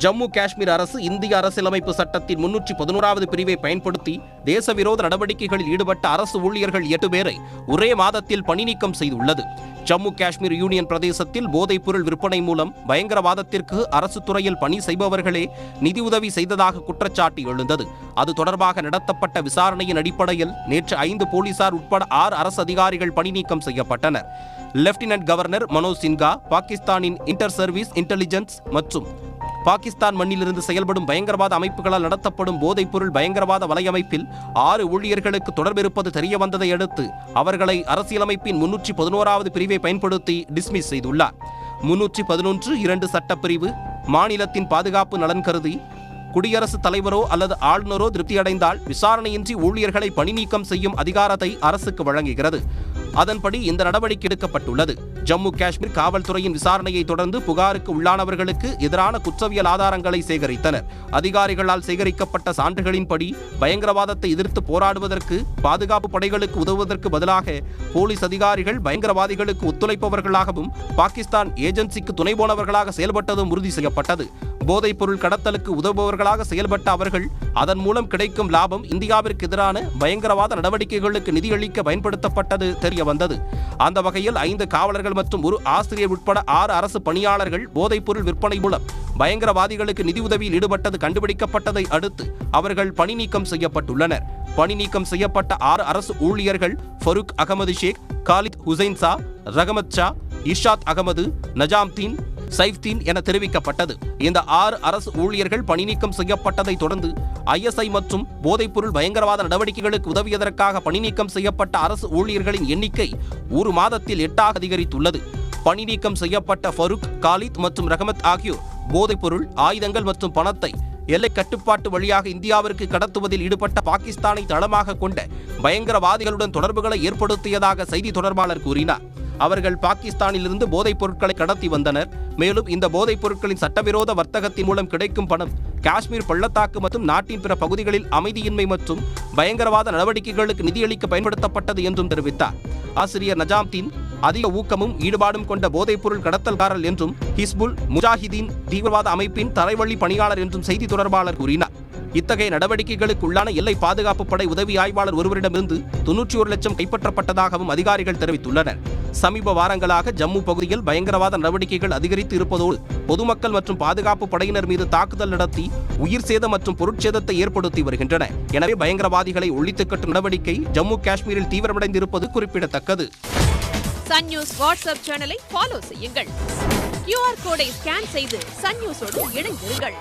ஜம்மு காஷ்மீர் அரசு இந்திய அரசியலமைப்பு சட்டத்தின் 311வது பிரிவை பயன்படுத்தி தேசவிரோத நடவடிக்கைகளில் ஈடுபட்ட அரசு ஊழியர்கள் 8 பேரை ஒரே மாதத்தில் பணி நீக்கம் செய்துள்ளது. ஜம்மு காஷ்மீர் யூனியன் பிரதேசத்தில் போதைப்பொருள் விற்பனை மூலம் பயங்கரவாதத்திற்கு அரசு துறையில் பணி செய்பவர்களே நிதியுதவி செய்ததாக குற்றச்சாட்டு எழுந்தது. அது தொடர்பாக நடத்தப்பட்ட விசாரணையின் அடிப்படையில் நேற்று 5 போலீசார் உட்பட 6 அரசு அதிகாரிகள் பணி நீக்கம் செய்யப்பட்டனர். லெப்டினன்ட் கவர்னர் மனோஜ் சின்ஹா, பாகிஸ்தானின் இன்டர் சர்வீஸ் இன்டெலிஜென்ஸ் மற்றும் பாகிஸ்தான் மண்ணிலிருந்து செயல்படும் பயங்கரவாத அமைப்புகளால் நடத்தப்படும் போதைப்பொருள் பயங்கரவாத வலையமைப்பில் 6 ஊழியர்களுக்கு தொடர்பிருப்பது தெரியவந்ததை அடுத்து அவர்களை அரசியலமைப்பின் 311வது பிரிவை பயன்படுத்தி டிஸ்மிஸ் செய்துள்ளார். 311(2) சட்டப்பிரிவு மாநிலத்தின் பாதுகாப்பு நலன் கருதி குடியரசுத் தலைவரோ அல்லது ஆளுநரோ திருப்தியடைந்தால் விசாரணையின்றி ஊழியர்களை பணி நீக்கம் செய்யும் அதிகாரத்தை அரசுக்கு வழங்குகிறது. அதன்படி இந்த நடவடிக்கை எடுக்கப்பட்டுள்ளது. ஜம்மு காஷ்மீர் காவல்துறையின் விசாரணையை தொடர்ந்து புகாருக்கு உள்ளானவர்களுக்கு எதிரான குற்றவியல் ஆதாரங்களை சேகரித்தனர். அதிகாரிகளால் சேகரிக்கப்பட்ட சான்றுகளின்படி பயங்கரவாதத்தை எதிர்த்து போராடுவதற்கு பாதுகாப்பு படைகளுக்கு உதவுவதற்கு பதிலாக போலீஸ் அதிகாரிகள் பயங்கரவாதிகளுக்கு ஒத்துழைப்பவர்களாகவும் பாகிஸ்தான் ஏஜென்சிக்கு துணை போனவர்களாக செயல்பட்டதும் உறுதி செய்யப்பட்டது. போதைப்பொருள் கடத்தலுக்கு உதவுபவர்களாக செயல்பட்ட அவர்கள் அதன் மூலம் கிடைக்கும் லாபம் இந்தியாவிற்கு எதிரான பயங்கரவாத நடவடிக்கைகளுக்கு நிதியளிக்க பயன்படுத்தப்பட்டது தெரியவந்தது. அந்த வகையில் 5 காவலர்கள் மற்றும் ஒரு ஆசிரியர் உட்பட 6 அரசு பணியாளர்கள் போதைப்பொருள் விற்பனை மூலம் பயங்கரவாதிகளுக்கு நிதியுதவியில் ஈடுபட்டது கண்டுபிடிக்கப்பட்டதை அடுத்து அவர்கள் பணி நீக்கம் செய்யப்பட்டுள்ளனர். பணி நீக்கம் செய்யப்பட்ட 6 அரசு ஊழியர்கள் ஃபருக் அகமது ஷேக், காலித் ஹுசைன் ஷா, ரஹமத் ஷா, இஷாத் அகமது, நஜாம்தீன், சைஃப்தீன் என தெரிவிக்கப்பட்டது. இந்த 6 அரசு ஊழியர்கள் பணி நீக்கம் செய்யப்பட்டதை தொடர்ந்து ISI மற்றும் போதைப்பொருள் பயங்கரவாத நடவடிக்கைகளுக்கு உதவியதற்காக பணி நீக்கம் செய்யப்பட்ட அரசு ஊழியர்களின் எண்ணிக்கை ஒரு மாதத்தில் 8ஆக அதிகரித்துள்ளது. பணி நீக்கம் செய்யப்பட்ட ஃபருக், காலித் மற்றும் ரஹமத் ஆகியோர் போதைப்பொருள், ஆயுதங்கள் மற்றும் பணத்தை எல்லை கட்டுப்பாட்டு வழியாக இந்தியாவிற்கு கடத்துவதில் ஈடுபட்ட பாகிஸ்தானை தளமாக கொண்ட பயங்கரவாதிகளுடன் தொடர்புகளை ஏற்படுத்தியதாக செய்தி தொடர்பாளர் கூறினார். அவர்கள் பாகிஸ்தானிலிருந்து போதைப் பொருட்களை கடத்தி வந்தனர். மேலும் இந்த போதைப் பொருட்களின் சட்டவிரோத வர்த்தகத்தின் மூலம் கிடைக்கும் பணம் காஷ்மீர் பள்ளத்தாக்கு மற்றும் நாட்டின் பிற பகுதிகளில் அமைதியின்மை மற்றும் பயங்கரவாத நடவடிக்கைகளுக்கு நிதியளிக்க பயன்படுத்தப்பட்டது என்றும் தெரிவித்தார். ஆசிரியர் நஜாம்தீன் அதிக ஊக்கமும் ஈடுபாடும் கொண்ட போதைப்பொருள் கடத்தல்காரர் என்றும் ஹிஸ்புல் முஜாஹிதீன் தீவிரவாத அமைப்பின் தரைவழி பணியாளர் என்றும் செய்தி தொடர்பாளர் கூறினார். இத்தகைய நடவடிக்கைகளுக்கு உள்ளான எல்லை பாதுகாப்பு படை உதவி ஆய்வாளர் ஒருவரிடமிருந்து 91 லட்சம் கைப்பற்றப்பட்டதாகவும் அதிகாரிகள் தெரிவித்துள்ளனர். சமீப வாரங்களாக ஜம்மு பகுதியில் பயங்கரவாத நடவடிக்கைகள் அதிகரித்து இருப்பதோடு பொதுமக்கள் மற்றும் பாதுகாப்பு படையினர் மீது தாக்குதல் நடத்தி உயிர் சேதம் மற்றும் பொருட்சேதத்தை ஏற்படுத்தி வருகின்றன. எனவே பயங்கரவாதிகளை ஒழித்து கட்டும் நடவடிக்கை ஜம்மு காஷ்மீரில் தீவிரமடைந்திருப்பது குறிப்பிடத்தக்கது. சன் நியூஸ் வாட்ஸ்அப் சேனலை ஃபாலோ செய்யுங்கள். QR கோடை ஸ்கேன் செய்து சன் நியூஸோடு இணைந்திருங்கள்.